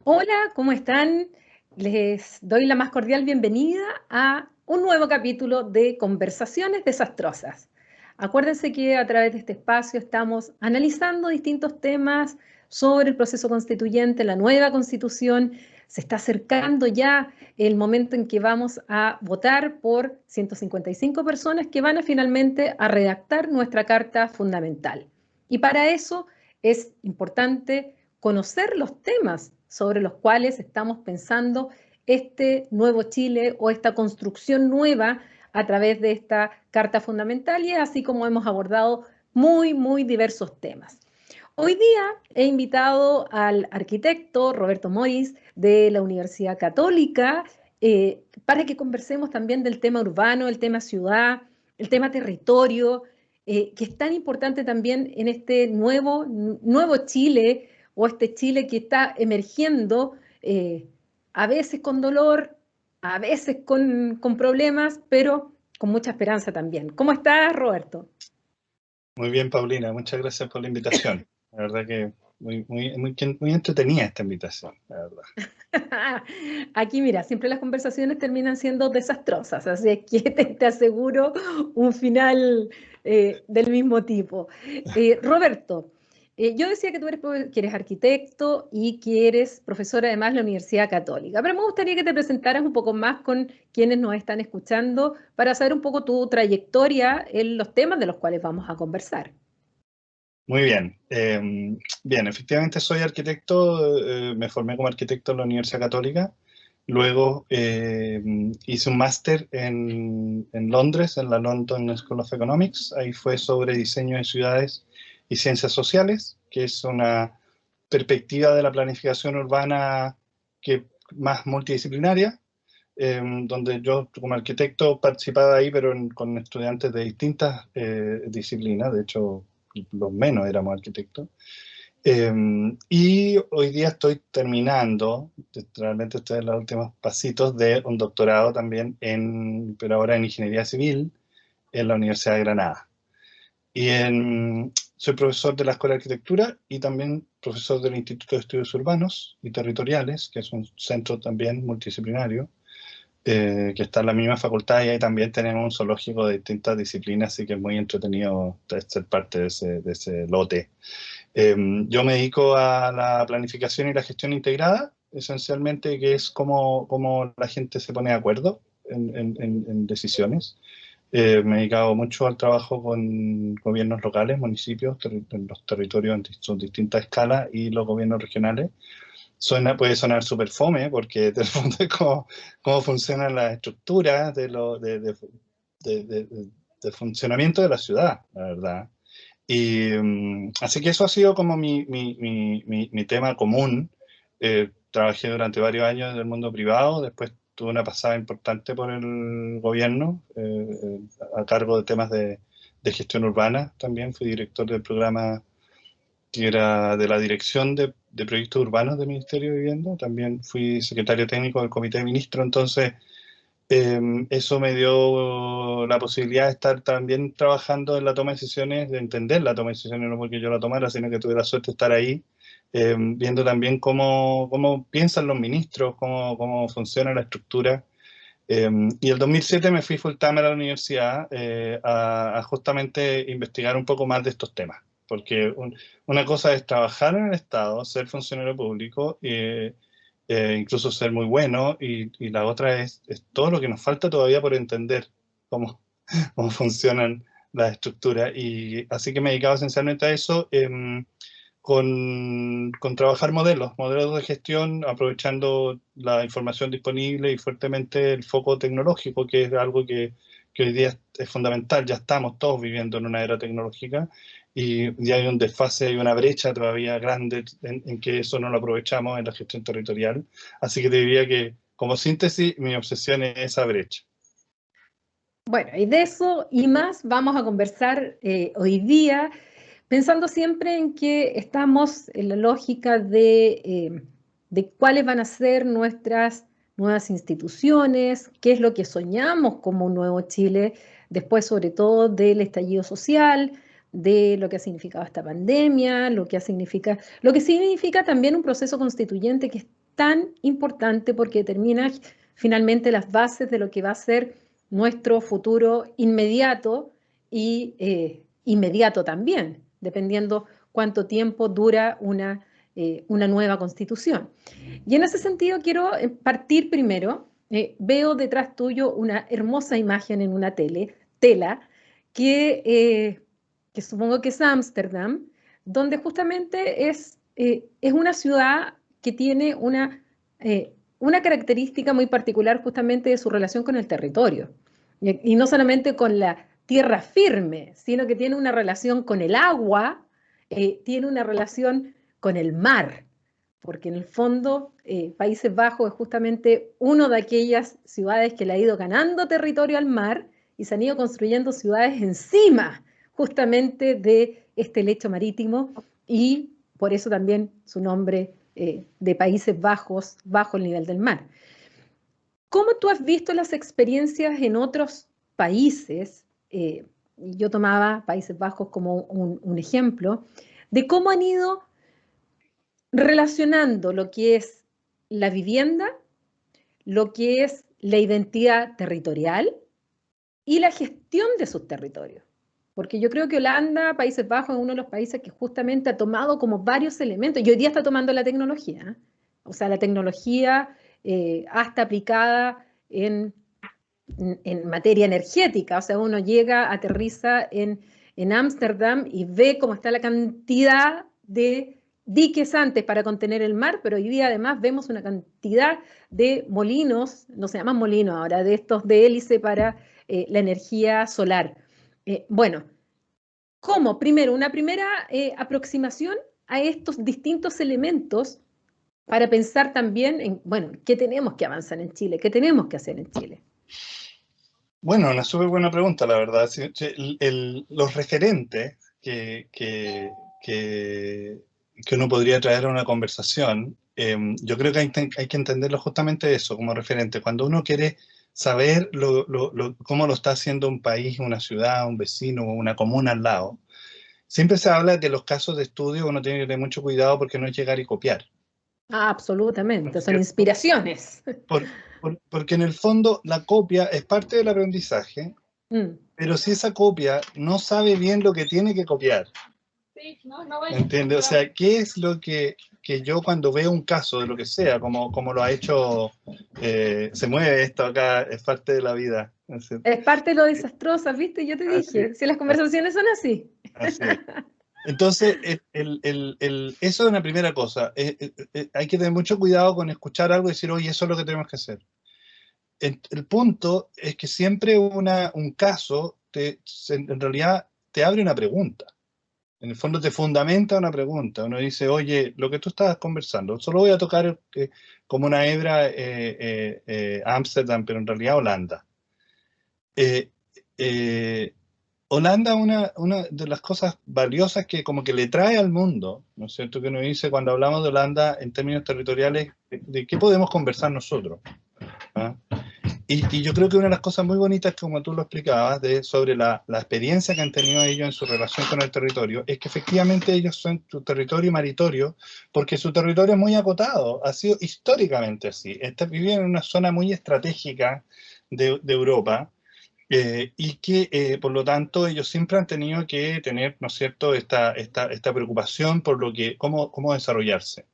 Hola, ¿cómo están? Les doy la más cordial bienvenida a un nuevo capítulo de Conversaciones Desastrosas. Acuérdense que a través de este espacio estamos analizando distintos temas sobre el proceso constituyente, la nueva constitución. Se está acercando ya el momento en que vamos a votar por 155 personas que van a finalmente a redactar nuestra Carta Fundamental. Y para eso es importante conocer los temas sobre los cuales estamos pensando este nuevo Chile o esta construcción nueva a través de esta Carta Fundamental, y así como hemos abordado muy diversos temas. Hoy día he invitado al arquitecto Roberto Moris de la Universidad Católica para que conversemos también del tema urbano, el tema ciudad, el tema territorio, que es tan importante también en este nuevo Chile, o este Chile que está emergiendo, a veces con dolor, a veces con problemas, pero con mucha esperanza también. ¿Cómo estás, Roberto? Muy bien, Paulina, muchas gracias por la invitación. La verdad que muy entretenida esta invitación, la verdad. Aquí, mira, siempre las conversaciones terminan siendo desastrosas, así es que te aseguro un final del mismo tipo. Roberto, yo decía que que eres arquitecto y que eres profesor además de la Universidad Católica, pero me gustaría que te presentaras un poco más con quienes nos están escuchando para saber un poco tu trayectoria en los temas de los cuales vamos a conversar. Muy bien. Bien, efectivamente soy arquitecto, me formé como arquitecto en la Universidad Católica. Luego hice un máster en Londres, en la London School of Economics. Ahí fue sobre diseño de ciudades y ciencias sociales, que es una perspectiva de la planificación urbana que más multidisciplinaria, donde yo como arquitecto participaba ahí, pero con estudiantes de distintas disciplinas. De hecho, los menos éramos arquitectos. Y hoy día estoy terminando, realmente estoy en los últimos pasitos de un doctorado también, pero ahora en Ingeniería Civil en la Universidad de Granada. Soy profesor de la Escuela de Arquitectura y también profesor del Instituto de Estudios Urbanos y Territoriales, que es un centro también multidisciplinario, que está en la misma facultad, y ahí también tenemos un zoológico de distintas disciplinas, así que es muy entretenido ser parte de ese lote. Yo me dedico a la planificación y la gestión integrada, esencialmente, que es cómo la gente se pone de acuerdo en decisiones. Me he dedicado mucho al trabajo con gobiernos locales, municipios, en los territorios en sus distintas escalas, y los gobiernos regionales. Puede sonar súper fome, porque de fondo es cómo funcionan las estructuras de funcionamiento de la ciudad, la verdad. Así que eso ha sido como mi tema común. Trabajé durante varios años en el mundo privado, después tuve una pasada importante por el gobierno, a cargo de temas de gestión urbana. También fui director del programa que era de la Dirección de Proyectos Urbanos del Ministerio de Vivienda. También fui secretario técnico del Comité de Ministros. Entonces, eso me dio la posibilidad de estar también trabajando en la toma de decisiones, de entender la toma de decisiones, no porque yo la tomara, sino que tuve la suerte de estar ahí, viendo también cómo piensan los ministros, cómo funciona la estructura. Y el 2007 me fui full time a la universidad, a justamente investigar un poco más de estos temas, porque una cosa es trabajar en el Estado, ser funcionario público, incluso ser muy bueno, y la otra es todo lo que nos falta todavía por entender cómo, cómo funcionan las estructuras. Y así que me he dedicado esencialmente a eso, con trabajar modelos de gestión, aprovechando la información disponible y fuertemente el foco tecnológico, que es algo que hoy día es fundamental. Ya estamos todos viviendo en una era tecnológica, y ya hay un desfase, hay una brecha todavía grande en que eso no lo aprovechamos en la gestión territorial. Así que te diría que, como síntesis, mi obsesión es esa brecha. Bueno, y de eso y más vamos a conversar hoy día, pensando siempre en que estamos en la lógica de cuáles van a ser nuestras nuevas instituciones, qué es lo que soñamos como un nuevo Chile, después sobre todo del estallido social, de lo que ha significado esta pandemia, lo que significa también un proceso constituyente que tan importante porque determina finalmente las bases de lo que va a ser nuestro futuro inmediato y inmediato también, dependiendo cuánto tiempo dura una nueva constitución. Y en ese sentido quiero partir primero. Veo detrás tuyo una hermosa imagen en una tela que supongo que es Ámsterdam, donde justamente es una ciudad que tiene una característica muy particular justamente de su relación con el territorio. Y no solamente con la tierra firme, sino que tiene una relación con el agua, tiene una relación con el mar, porque en el fondo Países Bajos es justamente una de aquellas ciudades que le ha ido ganando territorio al mar y se han ido construyendo ciudades encima justamente de este lecho marítimo y por eso también su nombre de Países Bajos bajo el nivel del mar. ¿Cómo tú has visto las experiencias en otros países? Yo tomaba Países Bajos como un ejemplo de cómo han ido relacionando lo que es la vivienda, lo que es la identidad territorial y la gestión de sus territorios. Porque yo creo que Holanda, Países Bajos, es uno de los países que justamente ha tomado como varios elementos, y hoy día está tomando la tecnología, ¿eh? O sea, la tecnología hasta aplicada en materia energética, o sea, uno llega, aterriza en Ámsterdam y ve cómo está la cantidad de diques antes para contener el mar, pero hoy día además vemos una cantidad de molinos, no se llaman molinos ahora, de estos de hélice para la energía solar. Bueno, ¿cómo? Primero, una primera aproximación a estos distintos elementos para pensar también en, bueno, ¿qué tenemos que avanzar en Chile? ¿Qué tenemos que hacer en Chile? Bueno, una súper buena pregunta, la verdad. Sí, sí, los referentes que uno podría traer a una conversación, yo creo que hay que entenderlo justamente eso, como referente. Cuando uno quiere saber cómo lo está haciendo un país, una ciudad, un vecino, una comuna al lado, siempre se habla de los casos de estudio, uno tiene que tener mucho cuidado porque no es llegar y copiar. Ah, ¿No absolutamente, es son cierto? inspiraciones. Porque en el fondo la copia es parte del aprendizaje, Mm. pero si esa copia no sabe bien lo que tiene que copiar, ¿entiendes? O sea, ¿qué es lo que yo cuando veo un caso de lo que sea, como lo ha hecho, se mueve esto acá, es parte de la vida? Así, Es parte de lo desastrosa, ¿viste? Yo te así, dije, si las así, conversaciones son así. así es. Entonces, eso es una primera cosa. Hay que tener mucho cuidado con escuchar algo y decir, oye, eso es lo que tenemos que hacer. El punto es que siempre un caso en realidad te abre una pregunta. En el fondo te fundamenta una pregunta. Uno dice, oye, lo que tú estabas conversando, solo voy a tocar como una hebra Ámsterdam, pero en realidad Holanda. Eh, eh, Holanda, una de las cosas valiosas que como que le trae al mundo, ¿no es cierto? Que uno dice cuando hablamos de Holanda en términos territoriales, de qué podemos conversar nosotros. ¿Ah? Y yo creo que una de las cosas muy bonitas, como tú lo explicabas, sobre la experiencia que han tenido ellos en su relación con el territorio, es que efectivamente ellos son su territorio maritorio, porque su territorio es muy acotado, ha sido históricamente así. Viven en una zona muy estratégica de Europa, y que, por lo tanto, ellos siempre han tenido que tener, ¿no es cierto?, esta preocupación por cómo desarrollarse.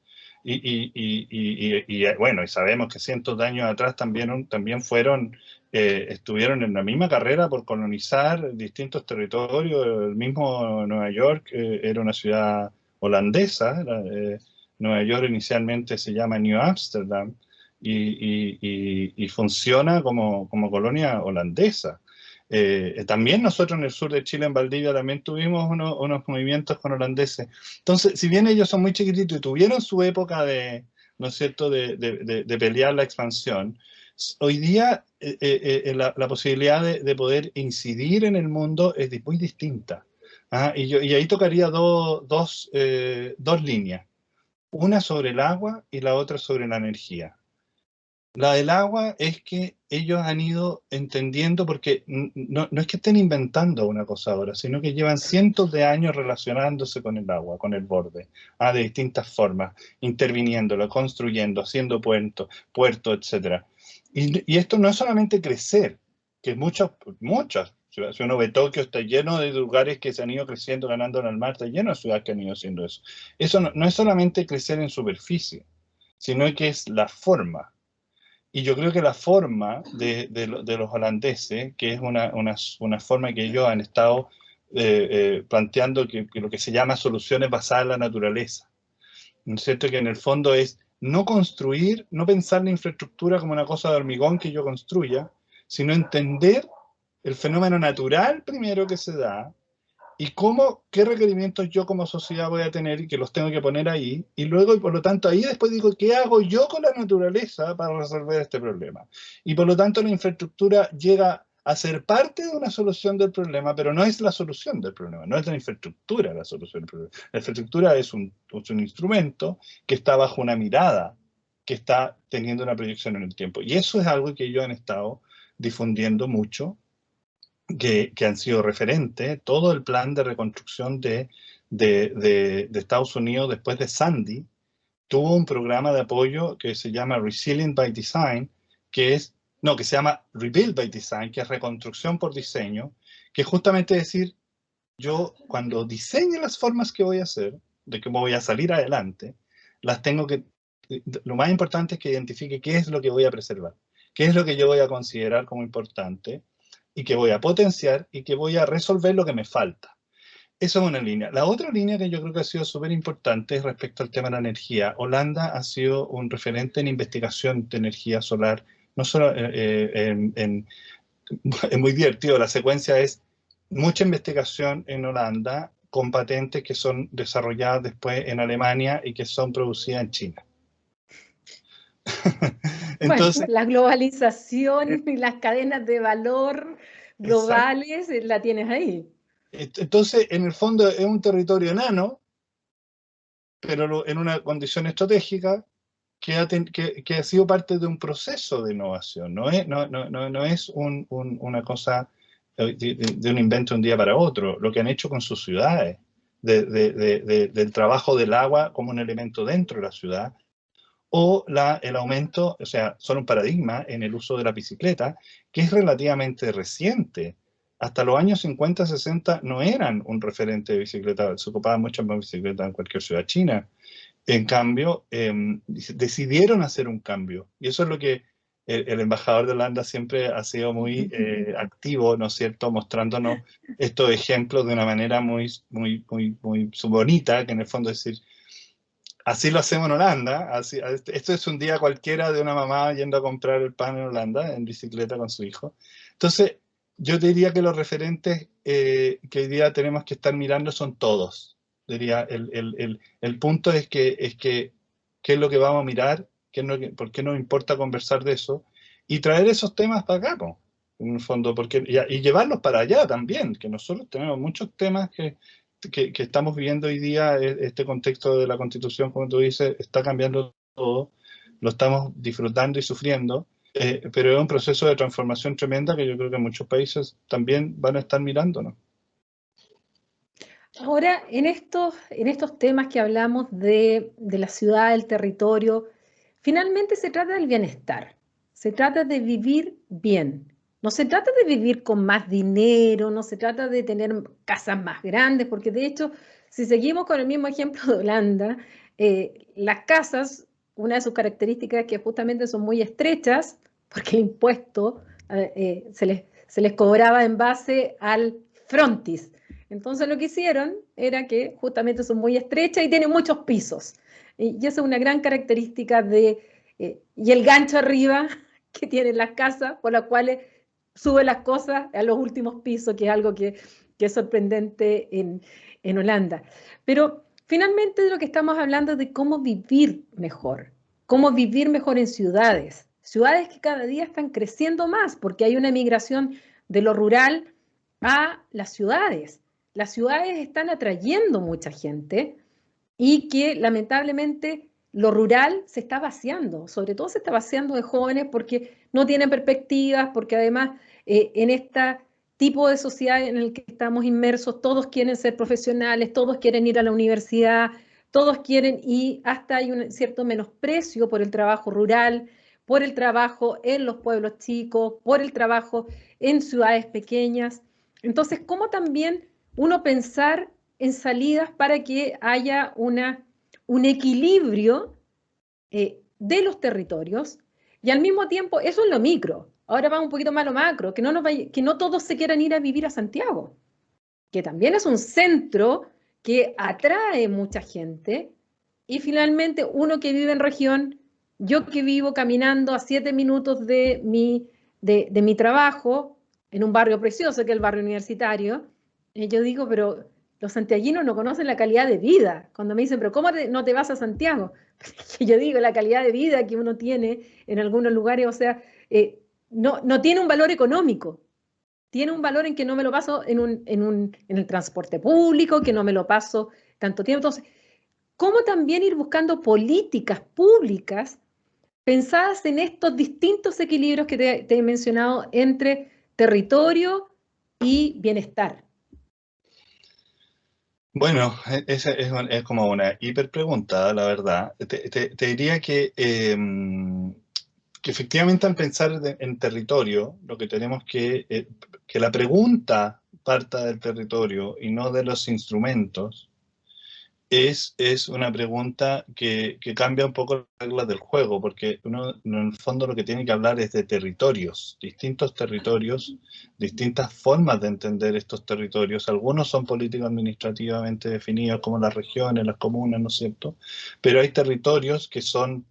Bueno, y sabemos que cientos de años atrás también estuvieron en la misma carrera por colonizar distintos territorios. El mismo Nueva York era una ciudad holandesa. Nueva York inicialmente se llama New Amsterdam y funciona como colonia holandesa. También nosotros en el sur de Chile, en Valdivia, también tuvimos unos movimientos con holandeses. Entonces, si bien ellos son muy chiquititos y tuvieron su época ¿no es cierto?, de pelear la expansión, hoy día la posibilidad de poder incidir en el mundo es muy distinta. ¿Ah? Y ahí tocaría dos líneas, una sobre el agua y la otra sobre la energía. La del agua es que ellos han ido entendiendo, porque no es que estén inventando una cosa ahora, sino que llevan cientos de años relacionándose con el agua, con el borde, de distintas formas, interviniéndolo, construyendo, haciendo puertos, etc. Y esto no es solamente crecer, que muchas. Si uno ve Tokio, está lleno de lugares que se han ido creciendo, ganando en el mar, está lleno de ciudades que han ido haciendo eso. Eso no es solamente crecer en superficie, sino que es la forma. Y yo creo que la forma de los holandeses, que es una forma que ellos han estado planteando, que lo que se llama soluciones basadas en la naturaleza, ¿no es cierto? Que en el fondo es no construir, no pensar la infraestructura como una cosa de hormigón que yo construya, sino entender el fenómeno natural primero que se da, y qué requerimientos yo como sociedad voy a tener y que los tengo que poner ahí, y luego, y por lo tanto, ahí después digo, ¿qué hago yo con la naturaleza para resolver este problema? Y por lo tanto, la infraestructura llega a ser parte de una solución del problema, pero no es la solución del problema, no es la infraestructura la solución del problema. La infraestructura es un instrumento que está bajo una mirada, que está teniendo una proyección en el tiempo. Y eso es algo que ellos han estado difundiendo mucho, que han sido referentes. Todo el plan de reconstrucción de Estados Unidos después de Sandy tuvo un programa de apoyo que se llama Resilient by Design, que se llama Rebuild by Design, que es reconstrucción por diseño, que es justamente decir, yo cuando diseñe las formas que voy a hacer, de cómo voy a salir adelante, lo más importante es que identifique qué es lo que voy a preservar, qué es lo que yo voy a considerar como importante, y que voy a potenciar y que voy a resolver lo que me falta. Eso es una línea. La otra línea que yo creo que ha sido súper importante es respecto al tema de la energía. Holanda ha sido un referente en investigación de energía solar. No solo es muy divertido. La secuencia es mucha investigación en Holanda con patentes que son desarrolladas después en Alemania y que son producidas en China. Bueno, Entonces, la globalización y las cadenas de valor globales la tienes ahí. entonces, en el fondo es un territorio enano, pero en una condición estratégica que ha sido parte de un proceso de innovación. No es una cosa de un invento de un día para otro. Lo que han hecho con sus ciudades, del trabajo del agua como un elemento dentro de la ciudad, o el aumento, o sea, son un paradigma en el uso de la bicicleta, que es relativamente reciente. Hasta los años 50, 60 no eran un referente de bicicleta, se ocupaban mucho más bicicleta en cualquier ciudad china. En cambio, decidieron hacer un cambio. Y eso es lo que el embajador de Holanda siempre ha sido muy activo, ¿no es cierto?, mostrándonos estos ejemplos de una manera muy bonita, que en el fondo es decir, así lo hacemos en Holanda. Esto es un día cualquiera de una mamá yendo a comprar el pan en Holanda, en bicicleta con su hijo. Entonces, yo diría que los referentes que hoy día tenemos que estar mirando son todos. Diría, el punto es que qué es lo que vamos a mirar, por qué nos importa conversar de eso, y traer esos temas para acá, po, en el fondo, y llevarlos para allá también, que nosotros tenemos muchos temas que estamos viviendo hoy día. Este contexto de la Constitución, como tú dices, está cambiando todo, lo estamos disfrutando y sufriendo, pero es un proceso de transformación tremenda que yo creo que muchos países también van a estar mirándonos. Ahora, en estos temas que hablamos de la ciudad, del territorio, finalmente se trata del bienestar, se trata de vivir bien. No se trata de vivir con más dinero, no se trata de tener casas más grandes, porque de hecho, si seguimos con el mismo ejemplo de Holanda, las casas, una de sus características es que justamente son muy estrechas, porque el impuesto se les cobraba en base al frontis. Entonces lo que hicieron era que justamente son muy estrechas y tienen muchos pisos. Y esa es una gran característica y el gancho arriba que tienen las casas, por las cuales suben las cosas a los últimos pisos, que es algo que es sorprendente en Holanda. Pero finalmente de lo que estamos hablando es de cómo vivir en ciudades. Ciudades que cada día están creciendo más, porque hay una migración de lo rural a las ciudades. Las ciudades están atrayendo mucha gente y que lamentablemente lo rural se está vaciando, sobre todo se está vaciando de jóvenes porque no tienen perspectivas, porque además en este tipo de sociedad en el que estamos inmersos, todos quieren ser profesionales, todos quieren ir a la universidad, todos quieren, y hasta hay un cierto menosprecio por el trabajo rural, por el trabajo en los pueblos chicos, por el trabajo en ciudades pequeñas. Entonces, ¿cómo también uno pensar en salidas para que haya un equilibrio de los territorios? Y al mismo tiempo, eso es lo micro. Ahora vamos un poquito más a lo macro, que no todos se quieran ir a vivir a Santiago, que también es un centro que atrae mucha gente, y finalmente uno que vive en región, yo que vivo caminando a 7 minutos de mi trabajo, en un barrio precioso que es el barrio universitario, yo digo, pero los santiaguinos no conocen la calidad de vida. Cuando me dicen, pero ¿cómo no te vas a Santiago? Yo digo, la calidad de vida que uno tiene en algunos lugares, o sea, no tiene un valor económico, tiene un valor en que no me lo paso en el transporte público, que no me lo paso tanto tiempo. Entonces, ¿cómo también ir buscando políticas públicas pensadas en estos distintos equilibrios que te he mencionado entre territorio y bienestar? Bueno, esa es como una hiper pregunta, la verdad. Te diría que efectivamente al pensar en territorio, lo que tenemos que la pregunta parta del territorio y no de los instrumentos, es una pregunta que cambia un poco las reglas del juego, porque uno en el fondo lo que tiene que hablar es de territorios, distintos territorios, distintas formas de entender estos territorios. Algunos son político-administrativamente definidos como las regiones, las comunas, ¿no es cierto? Pero hay territorios que son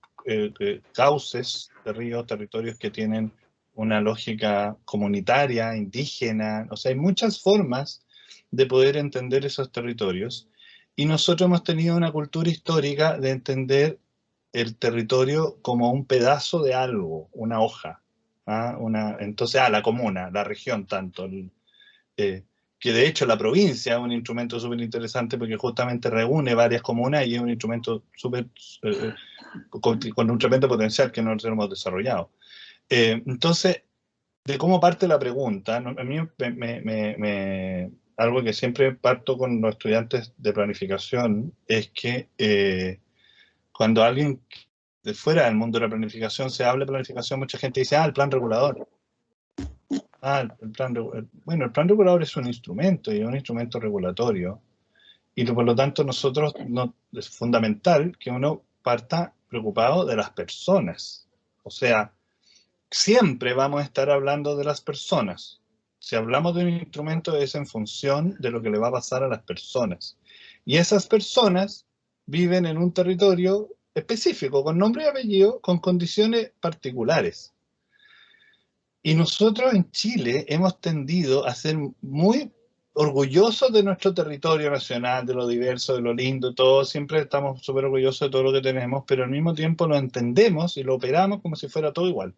cauces de ríos, territorios que tienen una lógica comunitaria, indígena, o sea, hay muchas formas de poder entender esos territorios. Y nosotros hemos tenido una cultura histórica de entender el territorio como un pedazo de algo, una hoja. ¿Ah? Entonces, la comuna, la región tanto. Que de hecho la provincia es un instrumento súper interesante porque justamente reúne varias comunas y es un instrumento súper, con un tremendo potencial que no hemos desarrollado. Entonces, de cómo parte la pregunta, a mí algo que siempre parto con los estudiantes de planificación es que cuando alguien de fuera del mundo de la planificación se habla de planificación, mucha gente dice, el plan regulador. Bueno, el plan regulador es un instrumento y es un instrumento regulatorio. Y por lo tanto, es fundamental que uno parta preocupado de las personas. O sea, siempre vamos a estar hablando de las personas. Si hablamos de un instrumento es en función de lo que le va a pasar a las personas. Y esas personas viven en un territorio específico, con nombre y apellido, con condiciones particulares. Y nosotros en Chile hemos tendido a ser muy orgullosos de nuestro territorio nacional, de lo diverso, de lo lindo, todo. Siempre estamos súper orgullosos de todo lo que tenemos, pero al mismo tiempo lo entendemos y lo operamos como si fuera todo igual.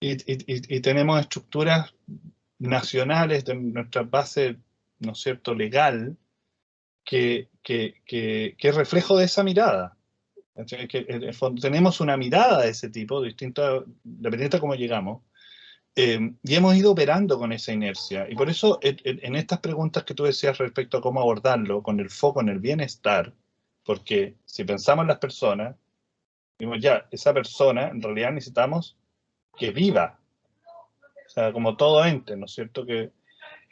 Y tenemos estructuras nacionales de nuestra base, ¿no es cierto?, legal, que es reflejo de esa mirada. Que en el fondo tenemos una mirada de ese tipo, distinta, dependiente de cómo llegamos, y hemos ido operando con esa inercia. Y por eso, en estas preguntas que tú decías respecto a cómo abordarlo, con el foco en el bienestar, porque si pensamos en las personas, digamos, ya, esa persona, en realidad necesitamos que viva. O sea, como todo ente, ¿no es cierto?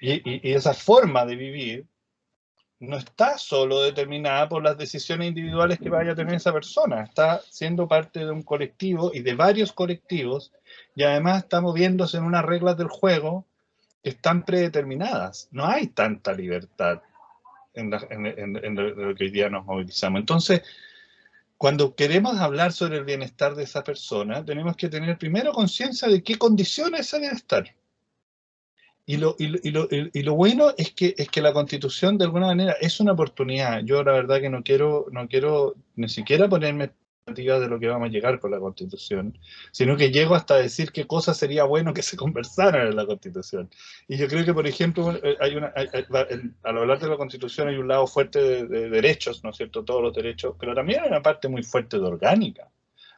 Y esa forma de vivir no está solo determinada por las decisiones individuales que vaya a tener esa persona, está siendo parte de un colectivo y de varios colectivos, y además está moviéndose en unas reglas del juego que están predeterminadas. No hay tanta libertad en lo que hoy día nos movilizamos. Entonces, cuando queremos hablar sobre el bienestar de esa persona, tenemos que tener primero conciencia de qué condiciona ese bienestar. Y lo bueno es que la Constitución de alguna manera es una oportunidad. Yo la verdad que no quiero ni siquiera ponerme de lo que vamos a llegar con la Constitución, sino que llego hasta decir qué cosas sería bueno que se conversaran en la Constitución. Y yo creo que, por ejemplo, al hablar de la Constitución hay un lado fuerte de derechos, ¿no es cierto?, todos los derechos, pero también hay una parte muy fuerte de orgánica,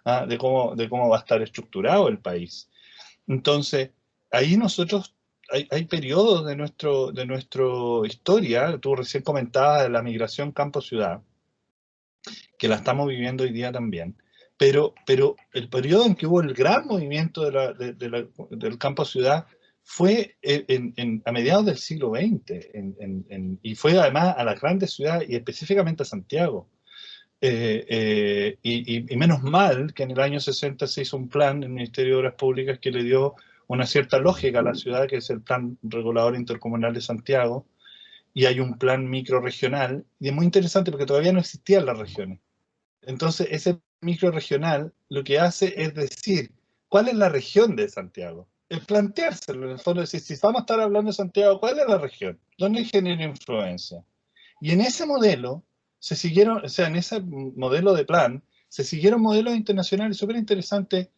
¿ah? De cómo va a estar estructurado el país. Entonces, ahí nosotros, hay periodos de nuestra historia, tú recién comentabas de la migración campo-ciudad, que la estamos viviendo hoy día también, pero el periodo en que hubo el gran movimiento del campo-ciudad fue a mediados del siglo XX, y fue además a las grandes ciudades y específicamente a Santiago. Y menos mal que en el año 60 se hizo un plan en el Ministerio de Obras Públicas que le dio una cierta lógica a la ciudad, que es el Plan Regulador Intercomunal de Santiago, y hay un plan microrregional, y es muy interesante porque todavía no existían las regiones. Entonces, ese microrregional lo que hace es decir, ¿cuál es la región de Santiago? Es planteárselo, en el fondo, decir, si vamos a estar hablando de Santiago, ¿cuál es la región? ¿Dónde genera influencia? Y en ese modelo se siguieron, o sea, en ese modelo de plan, se siguieron modelos internacionales súper interesantes,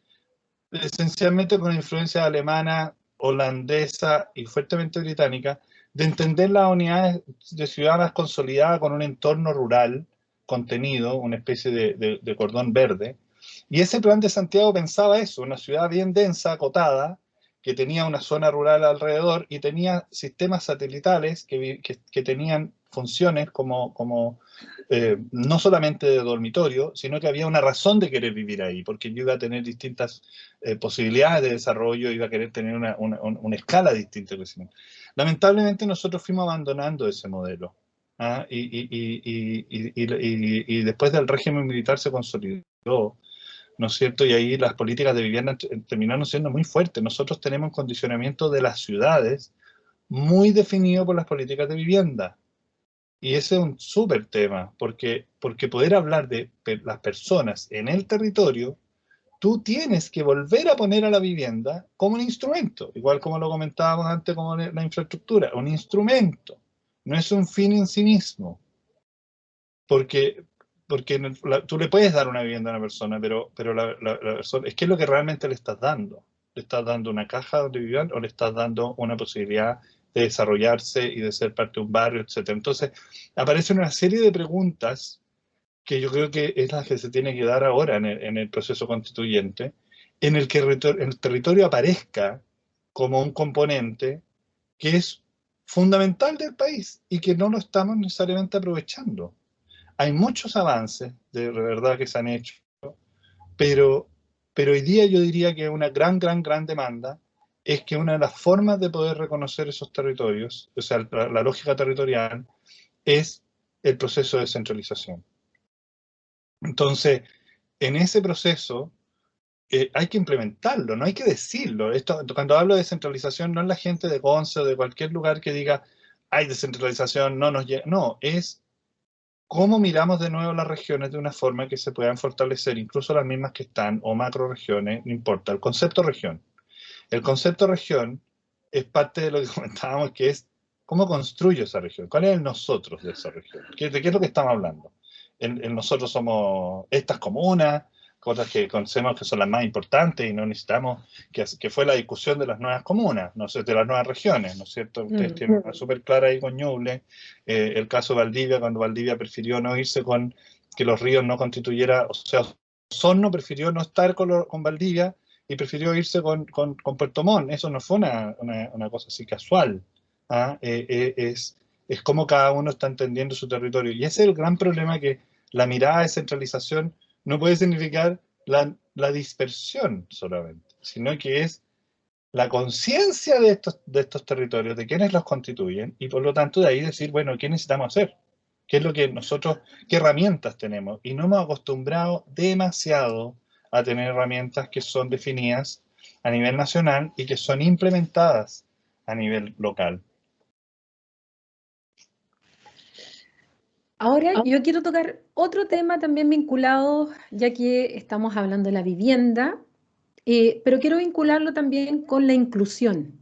esencialmente con influencia alemana, holandesa y fuertemente británica, de entender las unidades de ciudad más consolidadas con un entorno rural contenido, una especie de cordón verde. Y ese plan de Santiago pensaba eso, una ciudad bien densa, acotada, que tenía una zona rural alrededor y tenía sistemas satelitales que tenían funciones como no solamente de dormitorio, sino que había una razón de querer vivir ahí, porque yo iba a tener distintas posibilidades de desarrollo, iba a querer tener una escala distinta de crecimiento. Lamentablemente nosotros fuimos abandonando ese modelo. ¿Ah? Y después del régimen militar se consolidó, ¿no es cierto? Y ahí las políticas de vivienda terminaron siendo muy fuertes. Nosotros tenemos un condicionamiento de las ciudades muy definido por las políticas de vivienda. Y ese es un súper tema, porque poder hablar de las personas en el territorio, tú tienes que volver a poner a la vivienda como un instrumento, igual como lo comentábamos antes como la infraestructura, un instrumento, no es un fin en sí mismo. Porque tú le puedes dar una vivienda a una persona, pero la persona, es que es lo que realmente le estás dando. ¿Le estás dando una caja donde vivir o le estás dando una posibilidad de desarrollarse y de ser parte de un barrio, etcétera? Entonces, aparecen una serie de preguntas que yo creo que es la que se tiene que dar ahora en el proceso constituyente, en el que el territorio aparezca como un componente que es fundamental del país y que no lo estamos necesariamente aprovechando. Hay muchos avances, de verdad, que se han hecho, pero hoy día yo diría que una gran demanda es que una de las formas de poder reconocer esos territorios, o sea, la lógica territorial, es el proceso de descentralización. Entonces, en ese proceso hay que implementarlo, no hay que decirlo. Cuando hablo de descentralización, no es la gente de Conce o de cualquier lugar que diga, hay descentralización, no nos llega. No, es cómo miramos de nuevo las regiones de una forma que se puedan fortalecer, incluso las mismas que están, o macroregiones, no importa. El concepto región. El concepto región es parte de lo que comentábamos, que es cómo construyo esa región, cuál es el nosotros de esa región, ¿de qué es lo que estamos hablando? El nosotros somos estas comunas, cosas que conocemos que son las más importantes y no necesitamos, que fue la discusión de las nuevas comunas, no sé, de las nuevas regiones, ¿no es cierto? Ustedes tienen una súper clara ahí con Ñuble, el caso de Valdivia, cuando Valdivia prefirió no irse con que los ríos no constituyera, o sea, Osorno prefirió no estar con Valdivia y prefirió irse con Puerto Montt. Eso no fue una cosa así casual. ¿Ah? Es como cada uno está entendiendo su territorio. Y ese es el gran problema, que la mirada de centralización no puede significar la dispersión solamente, sino que es la conciencia de estos territorios, de quienes los constituyen, y por lo tanto de ahí decir, bueno, ¿qué necesitamos hacer? ¿Qué es lo que nosotros, qué herramientas tenemos? Y no hemos acostumbrado demasiado a tener herramientas que son definidas a nivel nacional y que son implementadas a nivel local. Ahora yo quiero tocar otro tema también vinculado, ya que estamos hablando de la vivienda, pero quiero vincularlo también con la inclusión,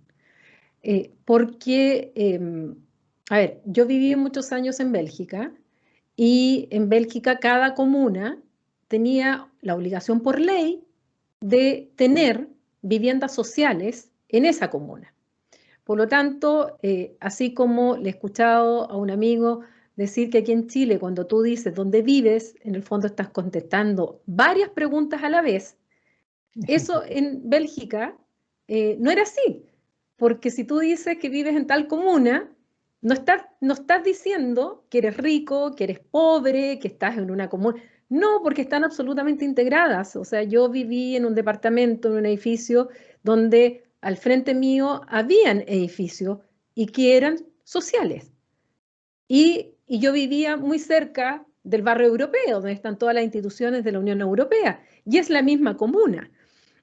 porque, a ver, yo viví muchos años en Bélgica y en Bélgica cada comuna tenía la obligación por ley de tener viviendas sociales en esa comuna. Por lo tanto, así como le he escuchado a un amigo decir que aquí en Chile, cuando tú dices dónde vives, en el fondo estás contestando varias preguntas a la vez, eso en Bélgica no era así, porque si tú dices que vives en tal comuna, no estás diciendo que eres rico, que eres pobre, que estás en una comuna. No, porque están absolutamente integradas. O sea, yo viví en un departamento, en un edificio, donde al frente mío habían edificios y que eran sociales. Y yo vivía muy cerca del barrio europeo, donde están todas las instituciones de la Unión Europea, y es la misma comuna.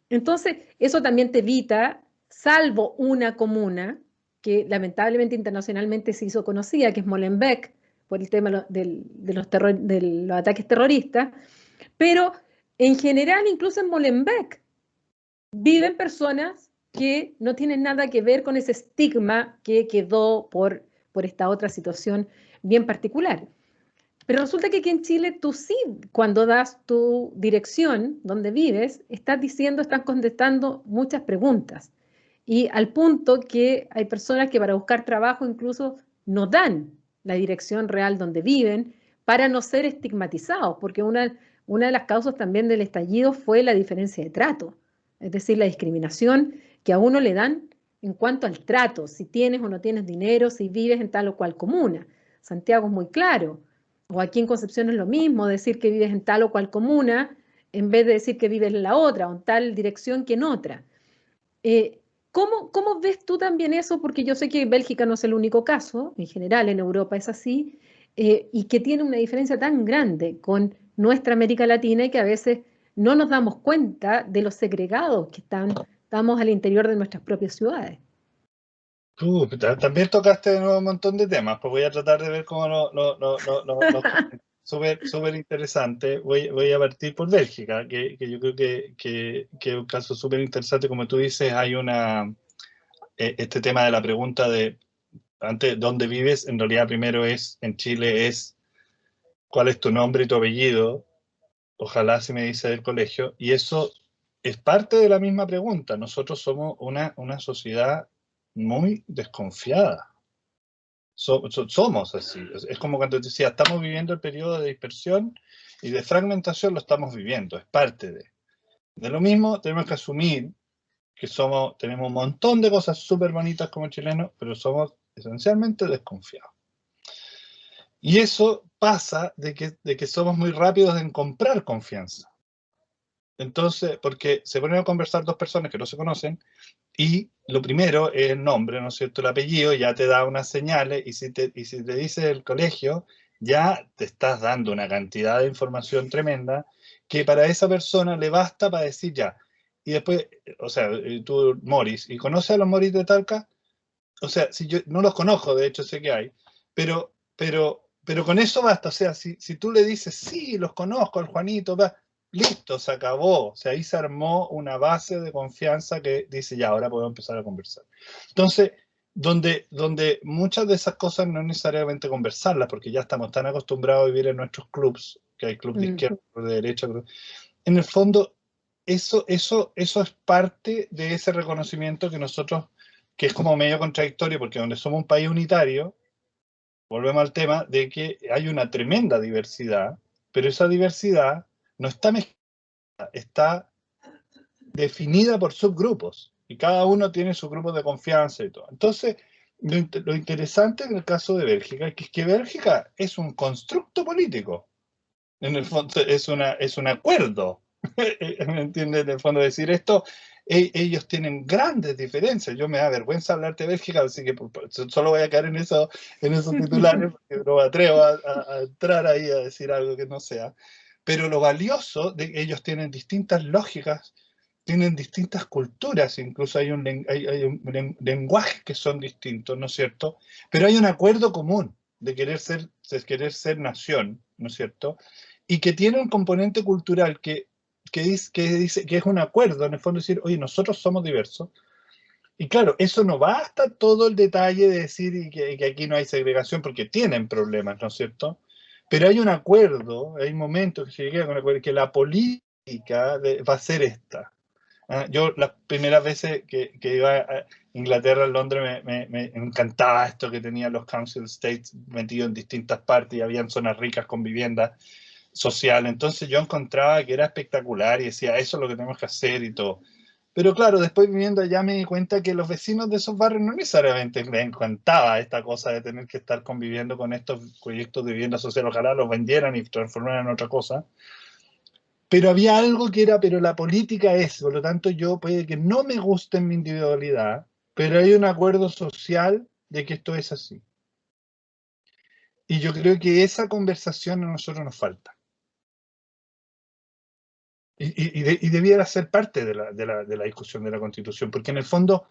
Entonces, eso también te evita, salvo una comuna que lamentablemente internacionalmente se hizo conocida, que es Molenbeek, por el tema de los ataques terroristas, pero en general, incluso en Molenbeek, viven personas que no tienen nada que ver con ese estigma que quedó por esta otra situación bien particular. Pero resulta que aquí en Chile tú sí, cuando das tu dirección donde vives, estás diciendo, estás contestando muchas preguntas. Y al punto que hay personas que para buscar trabajo incluso no dan la dirección real donde viven para no ser estigmatizados, porque una de las causas también del estallido fue la diferencia de trato, es decir, la discriminación que a uno le dan en cuanto al trato, si tienes o no tienes dinero, si vives en tal o cual comuna. Santiago es muy claro. O aquí en Concepción es lo mismo, decir que vives en tal o cual comuna, en vez de decir que vives en la otra, o en tal dirección que en otra. Eh, ¿Cómo ves tú también eso? Porque yo sé que Bélgica no es el único caso, en general en Europa es así, y que tiene una diferencia tan grande con nuestra América Latina y que a veces no nos damos cuenta de los segregados que estamos al interior de nuestras propias ciudades. También tocaste de nuevo un montón de temas, pues voy a tratar de ver cómo súper interesante. Voy a partir por Bélgica, que yo creo que es un caso súper interesante. Como tú dices, hay este tema de la pregunta de antes, ¿dónde vives? En realidad primero en Chile es ¿cuál es tu nombre y tu apellido? Ojalá se me dice del colegio. Y eso es parte de la misma pregunta. Nosotros somos una sociedad muy desconfiada. Somos así. Es como cuando te decía, estamos viviendo el periodo de dispersión y de fragmentación, lo estamos viviendo, es parte de lo mismo. Tenemos que asumir que tenemos un montón de cosas súper bonitas como chilenos, pero somos esencialmente desconfiados. Y eso pasa de que somos muy rápidos en comprar confianza. Entonces, porque se ponen a conversar dos personas que no se conocen y lo primero es el nombre, ¿no es cierto? El apellido ya te da unas señales y si te dice el colegio, ya te estás dando una cantidad de información tremenda que para esa persona le basta para decir ya. Y después, o sea, tú, Morris, ¿y conoces a los Morris de Talca? O sea, si yo no los conozco, de hecho sé que hay, pero con eso basta. O sea, si tú le dices, sí, los conozco, al Juanito, va, listo, se acabó. O sea, ahí se armó una base de confianza que dice, ya, ahora podemos empezar a conversar. Entonces, donde muchas de esas cosas no es necesariamente conversarlas, porque ya estamos tan acostumbrados a vivir en nuestros clubs, que hay club de izquierda, club de derecha. En el fondo, eso es parte de ese reconocimiento que nosotros, que es como medio contradictorio, porque donde somos un país unitario, volvemos al tema de que hay una tremenda diversidad, pero esa diversidad no está mezclada, está definida por subgrupos, y cada uno tiene su grupo de confianza y todo. Entonces, lo interesante en el caso de Bélgica es que Bélgica es un constructo político. En el fondo es un acuerdo. ¿Me entiendes? En el fondo decir esto, ellos tienen grandes diferencias. Yo me da vergüenza hablar de Bélgica, así que solo voy a caer en esos titulares, porque no me atrevo a entrar ahí a decir algo que no sea. Pero lo valioso de que ellos tienen distintas lógicas, tienen distintas culturas, incluso hay un lenguaje que son distintos, ¿no es cierto? Pero hay un acuerdo común de querer ser nación, ¿no es cierto? Y que tiene un componente cultural que dice que es un acuerdo, en el fondo decir, oye, nosotros somos diversos. Y claro, eso no basta todo el detalle de decir que aquí no hay segregación, porque tienen problemas, ¿no es cierto? Pero hay un acuerdo, hay momentos que se llega con un acuerdo, que la política va a ser esta. Yo las primeras veces que iba a Inglaterra, a Londres, me encantaba esto que tenían los council estates metidos en distintas partes y habían zonas ricas con vivienda social. Entonces yo encontraba que era espectacular y decía, eso es lo que tenemos que hacer y todo. Pero claro, después viviendo allá me di cuenta que los vecinos de esos barrios no necesariamente les encantaba esta cosa de tener que estar conviviendo con estos proyectos de vivienda social. Ojalá los vendieran y transformaran en otra cosa. Pero había algo que era, pero la política es, por lo tanto yo puede que no me guste mi individualidad, pero hay un acuerdo social de que esto es así. Y yo creo que esa conversación a nosotros nos falta. Y debiera ser parte de la discusión de la Constitución, porque en el fondo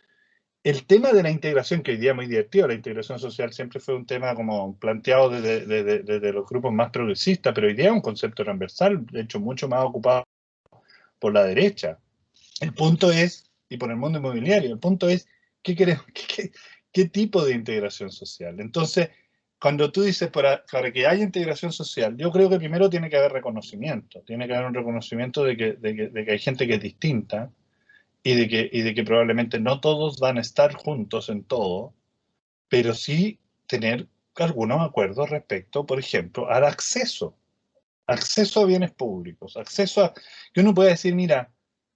el tema de la integración, que hoy día es muy divertido, la integración social siempre fue un tema como planteado desde los grupos más progresistas, pero hoy día es un concepto transversal, de hecho mucho más ocupado por la derecha. El punto es, y por el mundo inmobiliario, el punto es, ¿qué queremos? ¿Qué tipo de integración social? Entonces, cuando tú dices para que haya integración social, yo creo que primero tiene que haber reconocimiento, tiene que haber un reconocimiento de que hay gente que es distinta y de que probablemente no todos van a estar juntos en todo, pero sí tener algunos acuerdos respecto, por ejemplo, al acceso a bienes públicos, acceso a que uno puede decir, mira,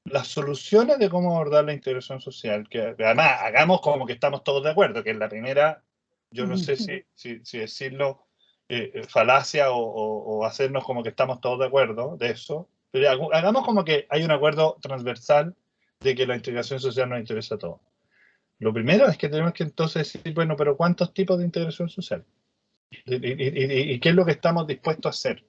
las soluciones de cómo abordar la integración social, que además hagamos como que estamos todos de acuerdo, que es la primera, yo no sé si decirlo falacia o hacernos como que estamos todos de acuerdo de eso, pero hagamos como que hay un acuerdo transversal de que la integración social nos interesa a todos. Lo primero es que tenemos que entonces decir, bueno, pero ¿cuántos tipos de integración social? ¿Y qué es lo que estamos dispuestos a hacer?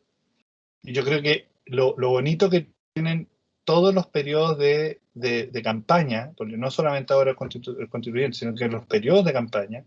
Y yo creo que lo bonito que tienen todos los periodos de campaña, porque no solamente ahora el constituyente, sino que los periodos de campaña,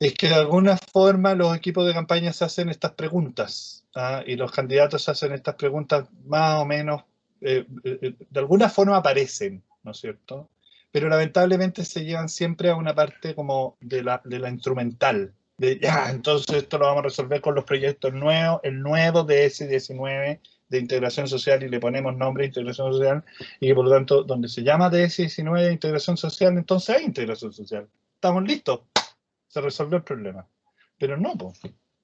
es que de alguna forma los equipos de campaña se hacen estas preguntas, y los candidatos se hacen estas preguntas más o menos, de alguna forma aparecen, ¿no es cierto? Pero lamentablemente se llevan siempre a una parte como de la instrumental, de ya, entonces esto lo vamos a resolver con los proyectos nuevos, el nuevo DS19 de integración social y le ponemos nombre de integración social y que por lo tanto donde se llama DS19 de integración social, entonces hay integración social. Estamos listos, se resolvió el problema. Pero no, pues,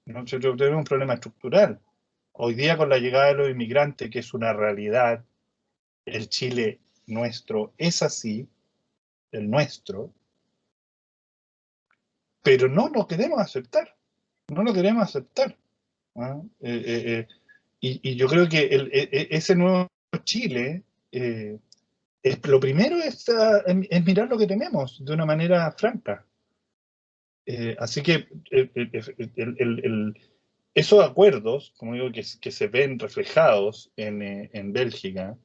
nosotros tenemos un problema estructural. Hoy día con la llegada de los inmigrantes, que es una realidad, el Chile nuestro es así, el nuestro, pero no lo queremos aceptar, no lo queremos aceptar. ¿Ah? Y yo creo que ese nuevo Chile, lo primero es mirar lo que tenemos de una manera franca. Así que esos acuerdos, como digo, que se ven reflejados en Bélgica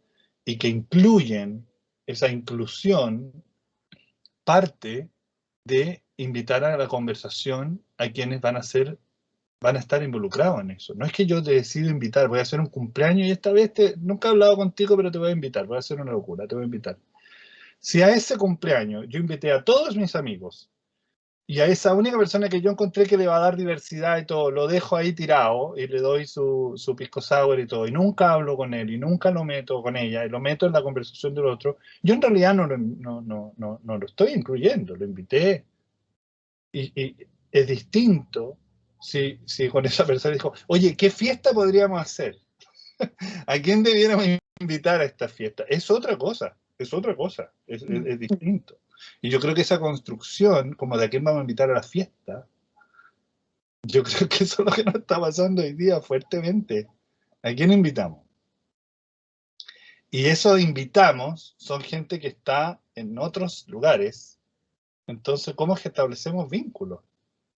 y que incluyen esa inclusión, parte de invitar a la conversación a quienes van a estar involucrados en eso. No es que yo te decido invitar, voy a hacer un cumpleaños y esta vez nunca he hablado contigo, pero te voy a invitar, voy a hacer una locura, te voy a invitar. Si a ese cumpleaños yo invité a todos mis amigos y a esa única persona que yo encontré que le va a dar diversidad y todo, lo dejo ahí tirado y le doy su pisco sour y todo, y nunca hablo con él y nunca lo meto con ella y lo meto en la conversación del otro, yo en realidad no lo estoy incluyendo, lo invité. Y es distinto si con esa persona dijo, oye, ¿qué fiesta podríamos hacer? ¿A quién debiéramos invitar a esta fiesta? Es otra cosa, es distinto. Y yo creo que esa construcción, como de a quién vamos a invitar a la fiesta, yo creo que eso es lo que nos está pasando hoy día fuertemente. ¿A quién invitamos? Y eso invitamos son gente que está en otros lugares. Entonces, ¿cómo es que establecemos vínculos?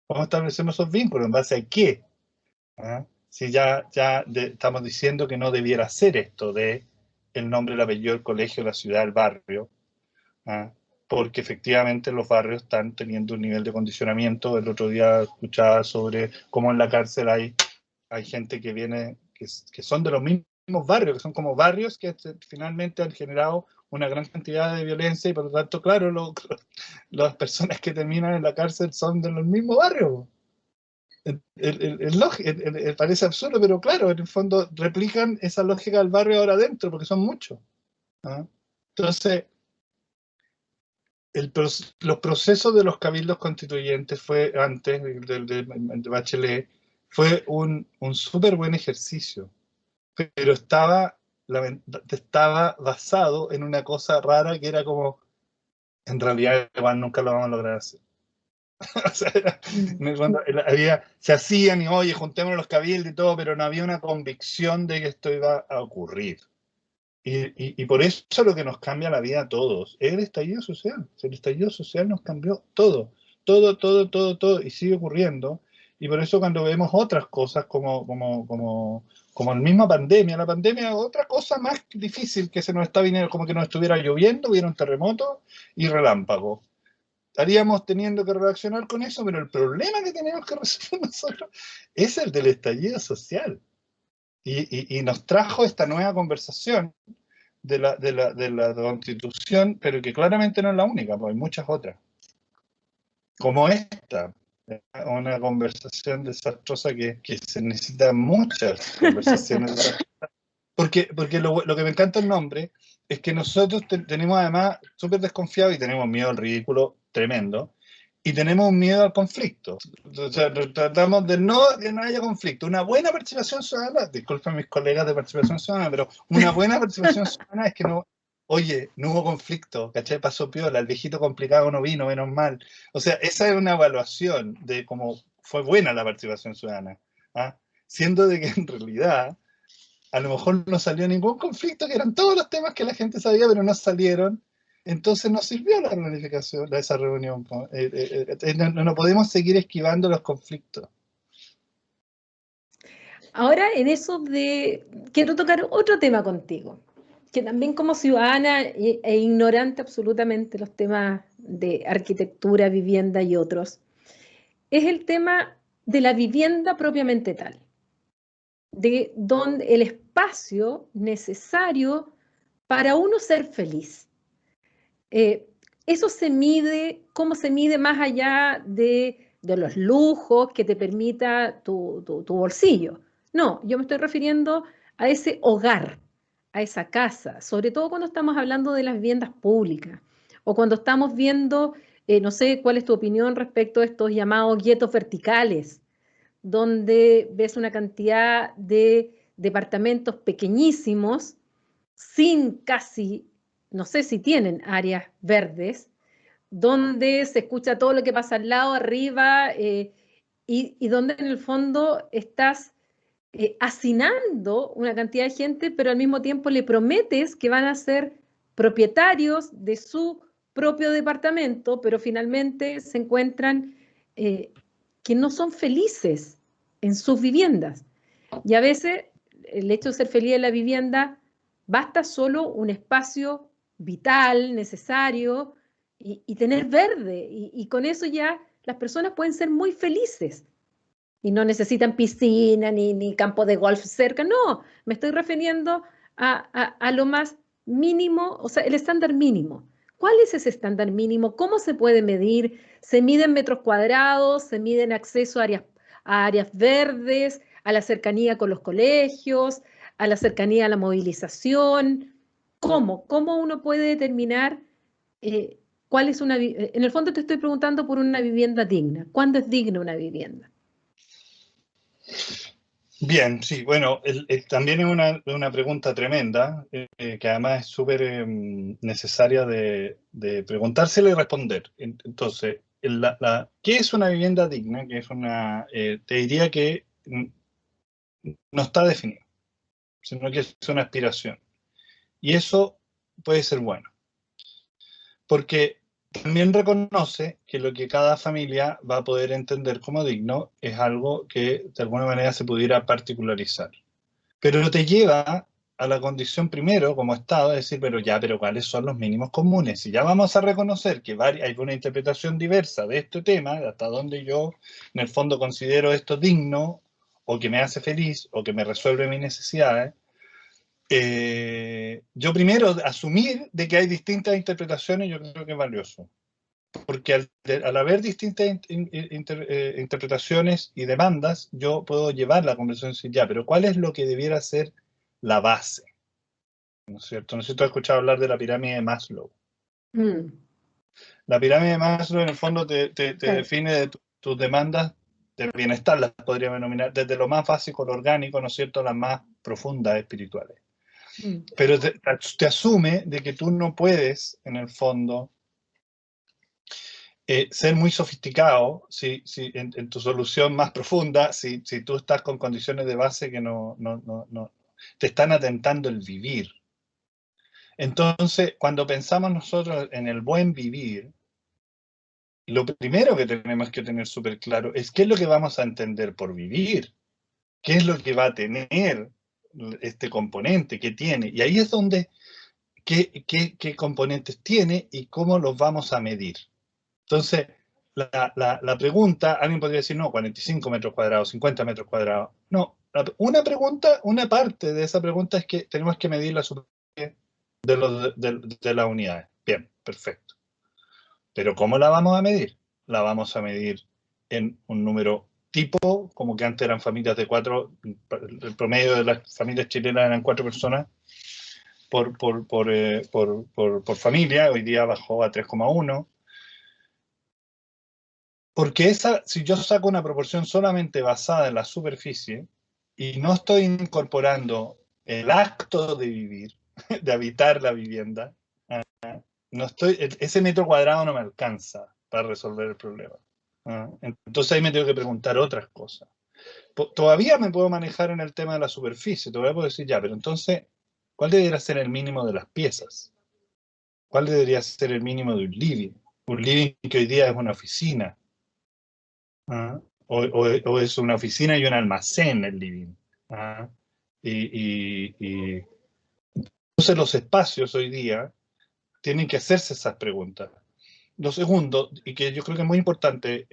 ¿Cómo establecemos esos vínculos? ¿En base a qué? ¿Ah? Si ya estamos diciendo que no debiera ser esto de el nombre, el apellido, el colegio, la ciudad, el barrio, ¿ah? Porque efectivamente los barrios están teniendo un nivel de condicionamiento. El otro día escuchaba sobre cómo en la cárcel hay gente que viene, que son de los mismos barrios, que son como barrios que finalmente han generado una gran cantidad de violencia y por lo tanto, claro, las personas que terminan en la cárcel son de los mismos barrios. Parece absurdo, pero claro, en el fondo replican esa lógica del barrio ahora adentro, porque son muchos. ¿Ah? Entonces, los procesos de los cabildos constituyentes fue antes de Bachelet, fue un súper buen ejercicio, pero estaba basado en una cosa rara que era como, en realidad igual nunca lo vamos a lograr hacer. O sea, se hacían y oye, juntémonos los cabildos y todo, pero no había una convicción de que esto iba a ocurrir. Y por eso lo que nos cambia la vida a todos es el estallido social. El estallido social nos cambió todo, todo, todo, todo, todo, y sigue ocurriendo. Y por eso cuando vemos otras cosas como la misma pandemia, la pandemia es otra cosa más difícil que se nos está viniendo, como que nos estuviera lloviendo, hubiera un terremoto y relámpago. Estaríamos teniendo que reaccionar con eso, pero el problema que tenemos que resolver nosotros es el del estallido social. Y nos trajo esta nueva conversación de la Constitución, pero que claramente no es la única, porque hay muchas otras, como esta, una conversación desastrosa que se necesitan muchas conversaciones desastrosas. Porque lo que me encanta el nombre es que nosotros tenemos además súper desconfiados y tenemos miedo al ridículo tremendo, y tenemos un miedo al conflicto. O sea, tratamos de que no haya conflicto. Una buena participación ciudadana, disculpen mis colegas de participación ciudadana, pero una buena participación ciudadana es que no, oye, no hubo conflicto, ¿cachai? Pasó piola, el viejito complicado no vino, menos mal. O sea, esa es una evaluación de cómo fue buena la participación ciudadana, ¿ah? Siendo de que en realidad a lo mejor no salió ningún conflicto, que eran todos los temas que la gente sabía, pero no salieron. Entonces no sirvió la planificación de esa reunión. No podemos seguir esquivando los conflictos. Ahora, quiero tocar otro tema contigo, que también como ciudadana e ignorante absolutamente los temas de arquitectura, vivienda y otros, es el tema de la vivienda propiamente tal, de donde el espacio necesario para uno ser feliz. Eso se mide, ¿cómo se mide más allá de los lujos que te permita tu bolsillo? No, yo me estoy refiriendo a ese hogar, a esa casa, sobre todo cuando estamos hablando de las viviendas públicas o cuando estamos viendo, no sé cuál es tu opinión respecto a estos llamados guetos verticales, donde ves una cantidad de departamentos pequeñísimos sin casi, no sé si tienen áreas verdes, donde se escucha todo lo que pasa al lado, arriba, y donde en el fondo estás hacinando una cantidad de gente, pero al mismo tiempo le prometes que van a ser propietarios de su propio departamento, pero finalmente se encuentran que no son felices en sus viviendas. Y a veces el hecho de ser feliz en la vivienda basta solo un espacio vital, necesario, y tener verde. Y con eso ya las personas pueden ser muy felices. Y no necesitan piscina ni campo de golf cerca. No, me estoy refiriendo a lo más mínimo, o sea, el estándar mínimo. ¿Cuál es ese estándar mínimo? ¿Cómo se puede medir? ¿Se miden metros cuadrados? ¿Se miden acceso a áreas verdes? ¿A la cercanía con los colegios? ¿A la cercanía a la movilización? ¿Cómo? ¿Cómo uno puede determinar cuál es una... En el fondo te estoy preguntando por una vivienda digna. ¿Cuándo es digna una vivienda? Bien, sí, bueno, también es una pregunta tremenda, que además es súper necesaria de preguntársela y responder. Entonces, ¿qué es una vivienda digna? Te diría que no está definido, sino que es una aspiración. Y eso puede ser bueno, porque también reconoce que lo que cada familia va a poder entender como digno es algo que de alguna manera se pudiera particularizar. Pero te lleva a la condición primero, como Estado, de decir, pero ¿cuáles son los mínimos comunes? Si ya vamos a reconocer que hay una interpretación diversa de este tema, de hasta dónde yo, en el fondo, considero esto digno, o que me hace feliz, o que me resuelve mis necesidades, yo primero asumir de que hay distintas interpretaciones, yo creo que es valioso. porque al haber distintas interpretaciones y demandas, yo puedo llevar la conversación y decir, ya, pero ¿cuál es lo que debiera ser la base? ¿No es cierto? No sé si tú has escuchado hablar de la pirámide de Maslow. Mm, La pirámide de Maslow en el fondo te claro. define de tus demandas de bienestar, las podríamos denominar, desde lo más básico, lo orgánico, ¿no es cierto?, a las más profundas espirituales. Mm, Pero te asume de que tú no puedes, en el fondo, ser muy sofisticado en tu solución más profunda si tú estás con condiciones de base que no te están atentando el vivir. Entonces, cuando pensamos nosotros en el buen vivir, lo primero que tenemos que tener súper claro es qué es lo que vamos a entender por vivir, qué es lo que va a tener este componente, qué tiene. Y ahí es donde, qué componentes tiene y cómo los vamos a medir. Entonces, la pregunta, alguien podría decir, no, 45 metros cuadrados, 50 metros cuadrados. No, una pregunta, una parte de esa pregunta es que tenemos que medir la superficie de las unidades. Bien, perfecto. Pero ¿cómo la vamos a medir? La vamos a medir en un número tipo, como que antes eran familias de 4, el promedio de las familias chilenas eran 4 personas por familia, hoy día bajó a 3,1. Porque si yo saco una proporción solamente basada en la superficie y no estoy incorporando el acto de vivir, de habitar la vivienda, ese metro cuadrado no me alcanza para resolver el problema. Entonces ahí me tengo que preguntar otras cosas. Todavía me puedo manejar en el tema de la superficie, todavía puedo decir ya, pero entonces, ¿cuál debería ser el mínimo de las piezas? ¿Cuál debería ser el mínimo de un living? Un living que hoy día es una oficina. ¿Ah? O es una oficina y un almacén el living. ¿Ah? Y entonces los espacios hoy día tienen que hacerse esas preguntas. Lo segundo, y que yo creo que es muy importante,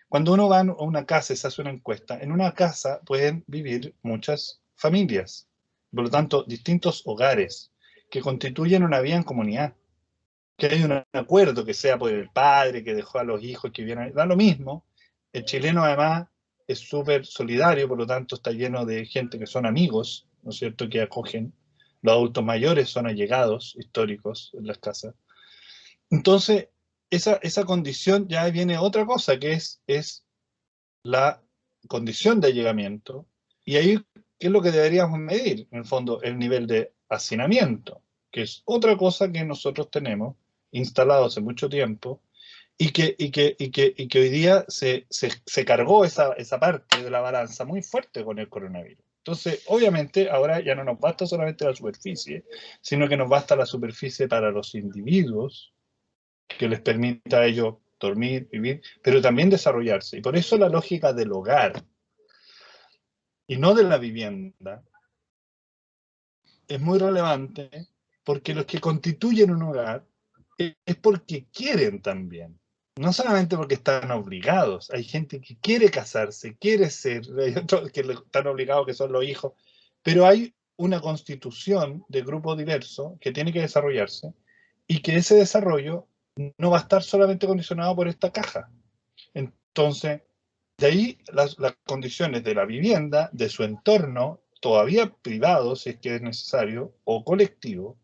cuando uno va a una casa y se hace una encuesta, en una casa pueden vivir muchas familias, por lo tanto, distintos hogares que constituyen una vida en comunidad, que hay un acuerdo, que sea por el padre que dejó a los hijos que vienen, da lo mismo. El chileno además es súper solidario, por lo tanto está lleno de gente que son amigos, ¿no es cierto?, que acogen. Los adultos mayores son allegados históricos en las casas. Entonces, esa condición ya viene otra cosa, que es la condición de allegamiento. Y ahí, ¿qué es lo que deberíamos medir? En el fondo, el nivel de hacinamiento, que es otra cosa que nosotros tenemos instalado hace mucho tiempo y que hoy día se cargó esa parte de la balanza muy fuerte con el coronavirus. Entonces, obviamente, ahora ya no nos basta solamente la superficie, sino que nos basta la superficie para los individuos, que les permita a ellos dormir, vivir, pero también desarrollarse. Y por eso la lógica del hogar y no de la vivienda es muy relevante, porque los que constituyen un hogar es porque quieren también. No solamente porque están obligados. Hay gente que quiere casarse, quiere ser, hay otros que están obligados, que son los hijos, pero hay una constitución de grupo diverso que tiene que desarrollarse y que ese desarrollo no va a estar solamente condicionado por esta caja. Entonces, de ahí las condiciones de la vivienda, de su entorno, todavía privado, si es que es necesario, o colectivo.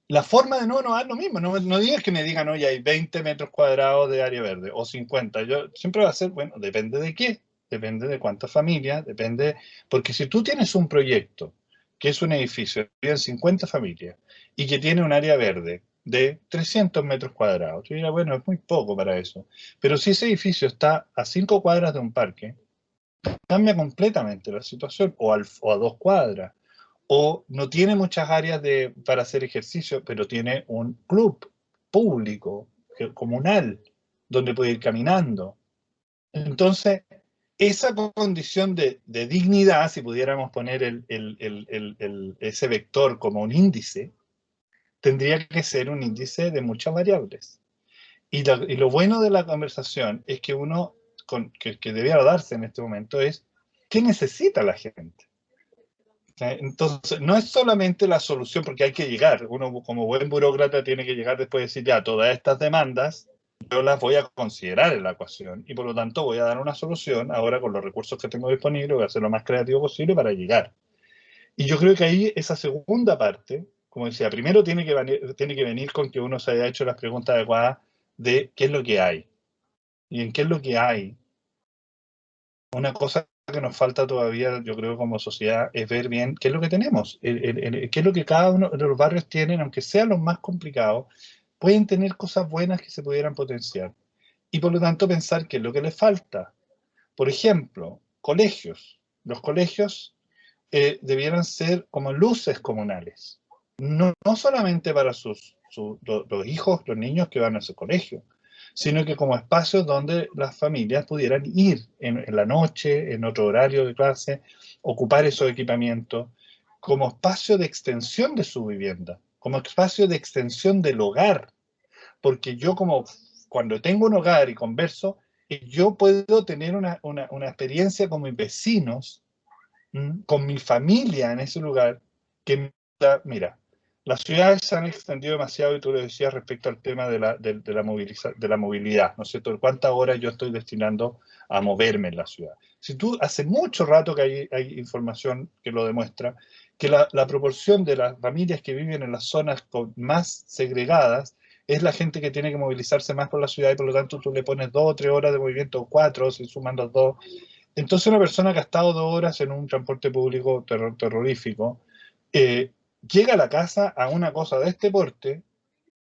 La forma de no da lo mismo. No digas que me digan, oye, hay 20 metros cuadrados de área verde o 50. Yo siempre va a ser, bueno, depende de qué, depende de cuántas familias, depende. Porque si tú tienes un proyecto que es un edificio, viven 50 familias y que tiene un área verde de 300 metros cuadrados, yo diría, bueno, es muy poco para eso. Pero si ese edificio está a 5 cuadras de un parque, cambia completamente la situación, o a 2 cuadras, o no tiene muchas áreas para hacer ejercicio, pero tiene un club público, comunal, donde puede ir caminando. Entonces, esa condición de dignidad, si pudiéramos poner ese vector como un índice, tendría que ser un índice de muchas variables. Y lo bueno de la conversación es que uno, que debiera darse en este momento, es qué necesita la gente. Entonces, no es solamente la solución, porque hay que llegar. Uno como buen burócrata tiene que llegar después de decir, ya, todas estas demandas yo las voy a considerar en la ecuación y por lo tanto voy a dar una solución ahora con los recursos que tengo disponibles, voy a ser lo más creativo posible para llegar. Y yo creo que ahí esa segunda parte, como decía, primero tiene que venir con que uno se haya hecho las preguntas adecuadas de qué es lo que hay. Y en qué es lo que hay. Una cosa que nos falta todavía, yo creo, como sociedad, es ver bien qué es lo que tenemos, qué es lo que cada uno de los barrios tienen, aunque sean los más complicados, pueden tener cosas buenas que se pudieran potenciar. Y por lo tanto pensar qué es lo que les falta. Por ejemplo, colegios. Los colegios debieran ser como luces comunales. No solamente para los hijos, los niños que van a ese colegio, sino que como espacios donde las familias pudieran ir en la noche, en otro horario de clase, ocupar esos equipamientos, como espacio de extensión de su vivienda, como espacio de extensión del hogar, porque yo como cuando tengo un hogar y converso, yo puedo tener una experiencia con mis vecinos, con mi familia en ese lugar, que mira, las ciudades se han extendido demasiado y tú lo decías respecto al tema de la movilidad, ¿no es cierto? ¿Cuántas horas yo estoy destinando a moverme en la ciudad? Si tú, hace mucho rato que hay información que lo demuestra, que la proporción de las familias que viven en las zonas más segregadas es la gente que tiene que movilizarse más por la ciudad y por lo tanto tú le pones 2 o 3 horas de movimiento o 4, si suman los 2. Entonces una persona que ha estado 2 horas en un transporte público terrorífico, llega a la casa a una cosa de este porte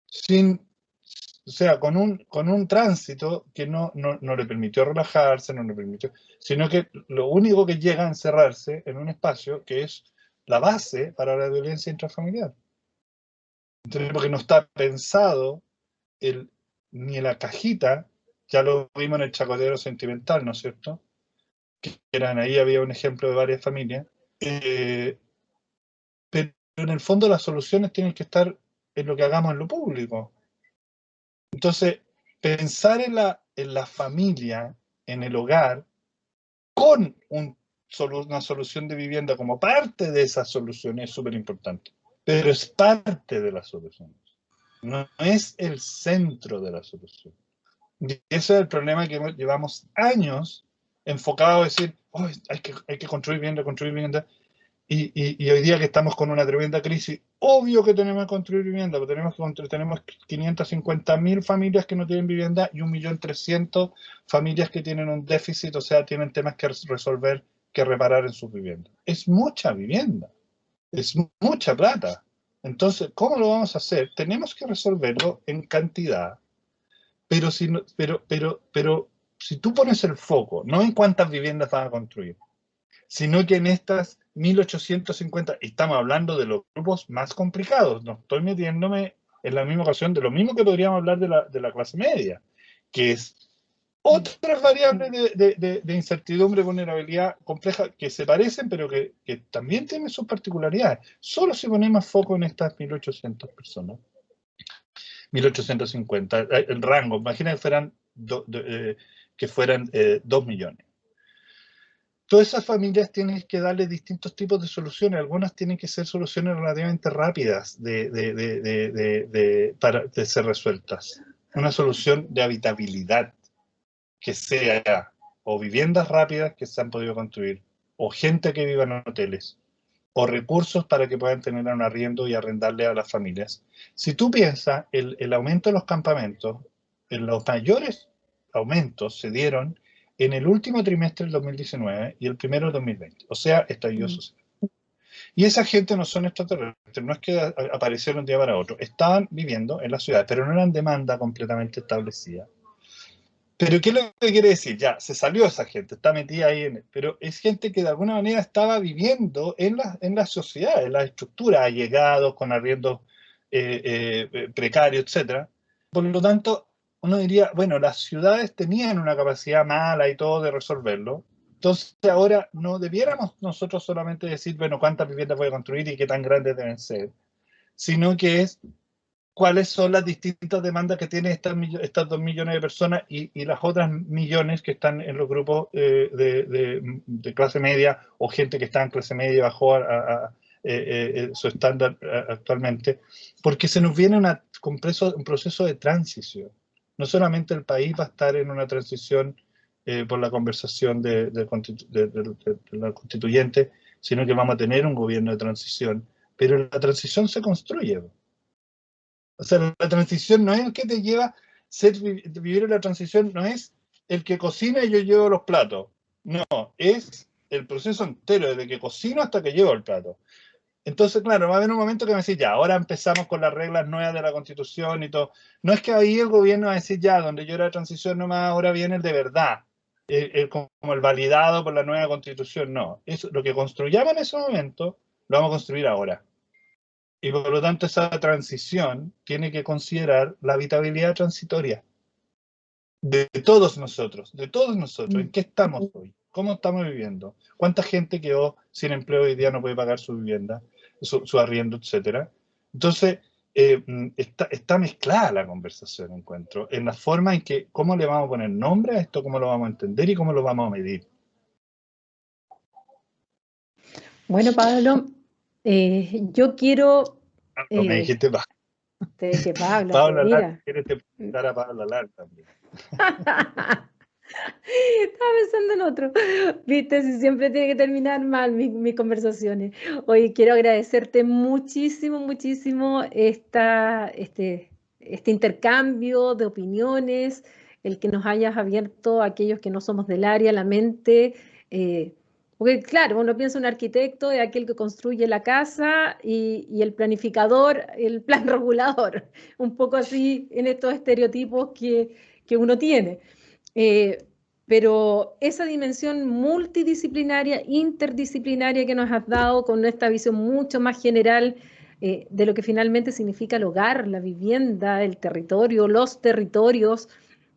sin, o sea, con un tránsito que no le permitió relajarse, no le permitió, sino que lo único que llega a encerrarse en un espacio que es la base para la violencia intrafamiliar. Entonces, porque no está pensado ni en la cajita, ya lo vimos en el chacotero sentimental, ¿no es cierto? Que eran ahí, había un ejemplo de varias familias, pero en el fondo las soluciones tienen que estar en lo que hagamos en lo público. Entonces, pensar en la familia, en el hogar, con una solución de vivienda como parte de esa solución es súper importante. Pero es parte de la solución. No es el centro de la solución. Y ese es el problema que llevamos años enfocados a decir, oh, hay que construir vivienda. Y hoy día que estamos con una tremenda crisis, obvio que tenemos que construir vivienda, porque tenemos 550.000 familias que no tienen vivienda y 1.300.000 familias que tienen un déficit, o sea, tienen temas que resolver, que reparar en sus viviendas. Es mucha vivienda, es mucha plata. Entonces, ¿cómo lo vamos a hacer? Tenemos que resolverlo en cantidad, pero si tú pones el foco, no en cuántas viviendas vas a construir, sino que en estas 1.850, estamos hablando de los grupos más complicados, no estoy metiéndome en la misma ocasión de lo mismo que podríamos hablar de la clase media, que es otras variables de incertidumbre, vulnerabilidad compleja que se parecen, pero que también tienen sus particularidades. Solo si ponemos foco en estas 1.800 personas, 1.850, el rango, imagina que fueran 2 millones. Todas esas familias tienen que darle distintos tipos de soluciones. Algunas tienen que ser soluciones relativamente rápidas para ser resueltas. Una solución de habitabilidad, que sea o viviendas rápidas que se han podido construir, o gente que viva en hoteles, o recursos para que puedan tener un arriendo y arrendarle a las familias. Si tú piensas, el aumento de los campamentos, en los mayores aumentos se dieron en el último trimestre del 2019 y el primero del 2020, o sea, estallido social. Y esa gente no son extraterrestres, no es que aparecieron de un día para otro, estaban viviendo en la ciudad, pero no eran demanda completamente establecida. Pero ¿qué es lo que quiere decir? Ya, se salió esa gente, está metida ahí, pero es gente que de alguna manera estaba viviendo en la sociedad, en la estructura, allegados, con arriendos precarios, etc. Por lo tanto, uno diría, bueno, las ciudades tenían una capacidad mala y todo de resolverlo, entonces ahora no debiéramos nosotros solamente decir, bueno, cuántas viviendas voy a construir y qué tan grandes deben ser, sino que es cuáles son las distintas demandas que tienen estas 2 millones de personas y las otras millones que están en los grupos de clase media o gente que está en clase media y bajó a su estándar actualmente, porque se nos viene un proceso de transición. No solamente el país va a estar en una transición por la conversación de la constituyente, sino que vamos a tener un gobierno de transición, pero la transición se construye. O sea, la transición no es el que te lleva vivir en la transición, no es el que cocina y yo llevo los platos. No, es el proceso entero, desde que cocino hasta que llevo el plato. Entonces, claro, va a haber un momento que me decís, ya, ahora empezamos con las reglas nuevas de la Constitución y todo. No es que ahí el gobierno va a decir, ya, donde yo era de transición nomás, ahora viene el de verdad, como el validado por la nueva Constitución. No, es lo que construyamos en ese momento, lo vamos a construir ahora. Y por lo tanto esa transición tiene que considerar la habitabilidad transitoria de todos nosotros, ¿en qué estamos hoy? ¿Cómo estamos viviendo? ¿Cuánta gente quedó sin empleo hoy día, no puede pagar su vivienda, su arriendo, etcétera? Entonces, está mezclada la conversación, encuentro, en la forma en que, cómo le vamos a poner nombre a esto, cómo lo vamos a entender y cómo lo vamos a medir. Bueno, Pablo, yo quiero... me dijiste, te dije, Pablo, Pablo Alar, mira. ¿quieres preguntar a Pablo Alar también? Estaba pensando en otro. Viste, si siempre tiene que terminar mal mis conversaciones. Oye, quiero agradecerte muchísimo, muchísimo este intercambio de opiniones, el que nos hayas abierto a aquellos que no somos del área, la mente. Porque claro, uno piensa un arquitecto es aquel que construye la casa y el planificador, el plan regulador. Un poco así en estos estereotipos que uno tiene. Eh, pero esa dimensión multidisciplinaria, interdisciplinaria que nos has dado con esta visión mucho más general de lo que finalmente significa el hogar, la vivienda, el territorio, los territorios,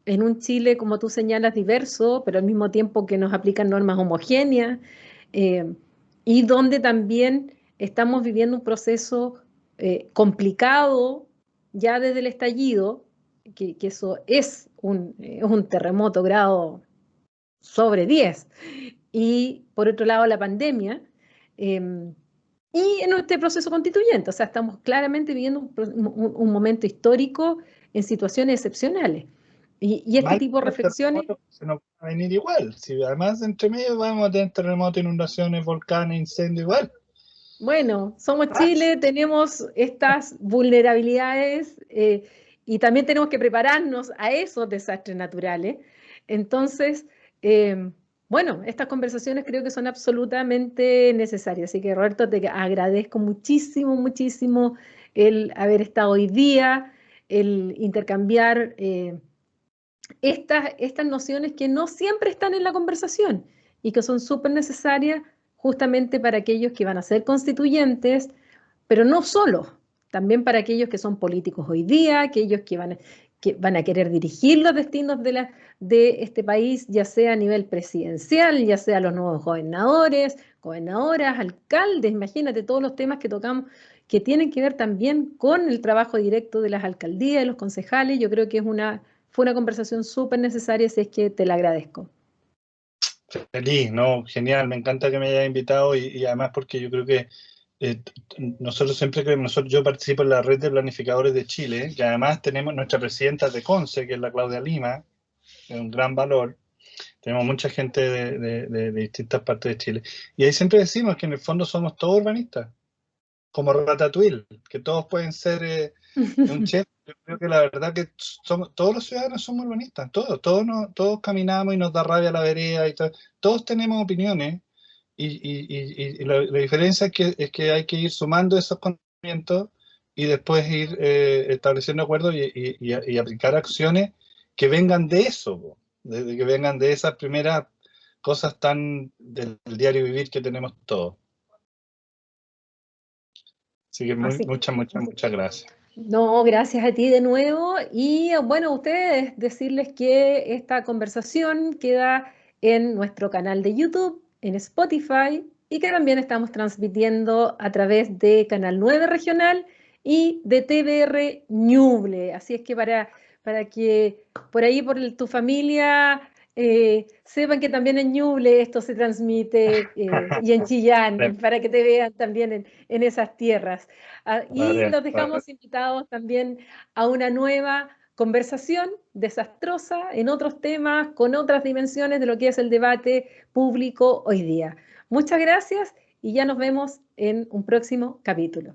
en un Chile, como tú señalas, diverso, pero al mismo tiempo que nos aplican normas homogéneas, eh, y donde también estamos viviendo un proceso complicado ya desde el estallido, que eso es un terremoto grado sobre 10. Y por otro lado, la pandemia. Y en este proceso constituyente, o sea, estamos claramente viviendo un momento histórico en situaciones excepcionales. Y este Mal tipo de reflexiones, se nos va a venir igual. Si además entre medio vamos a tener terremotos, inundaciones, volcanes, incendios, igual. bueno, somos Chile, tenemos estas vulnerabilidades y también tenemos que prepararnos a esos desastres naturales. Entonces, bueno, estas conversaciones creo que son absolutamente necesarias. Así que, Roberto, te agradezco muchísimo, muchísimo el haber estado hoy día, el intercambiar estas nociones que no siempre están en la conversación y que son súper necesarias justamente para aquellos que van a ser constituyentes, pero no solo, también para aquellos que son políticos hoy día, aquellos que van a querer dirigir los destinos de este país, ya sea a nivel presidencial, ya sea los nuevos gobernadores, gobernadoras, alcaldes, imagínate todos los temas que tocamos que tienen que ver también con el trabajo directo de las alcaldías, de los concejales. Yo creo que fue una conversación súper necesaria, así es que te la agradezco. Feliz, ¿no? Genial, me encanta que me hayas invitado y además porque yo creo que nosotros siempre creemos, yo participo en la red de planificadores de Chile, que además tenemos nuestra presidenta de CONCE, que es la Claudia Lima, que es un gran valor. Tenemos mucha gente de distintas partes de Chile. Y ahí siempre decimos que en el fondo somos todos urbanistas, como Ratatouille, que todos pueden ser un chef. Yo creo que la verdad que todos los ciudadanos somos urbanistas, todos caminamos y nos da rabia la vereda y todo. Todos tenemos opiniones y la diferencia es que hay que ir sumando esos conocimientos y después ir estableciendo acuerdos y aplicar acciones que vengan de eso, que vengan de esas primeras cosas tan del diario vivir que tenemos todos. Así que Así. muchas gracias. No, gracias a ti de nuevo. Y bueno, a ustedes decirles que esta conversación queda en nuestro canal de YouTube, en Spotify, y que también estamos transmitiendo a través de Canal 9 Regional y de TVR Ñuble. Así es que para que por ahí, por tu familia, sepan que también en Ñuble esto se transmite y en Chillán, para que te vean también en esas tierras. Y los dejamos invitados también a una nueva conversación desastrosa en otros temas, con otras dimensiones de lo que es el debate público hoy día. Muchas gracias y ya nos vemos en un próximo capítulo.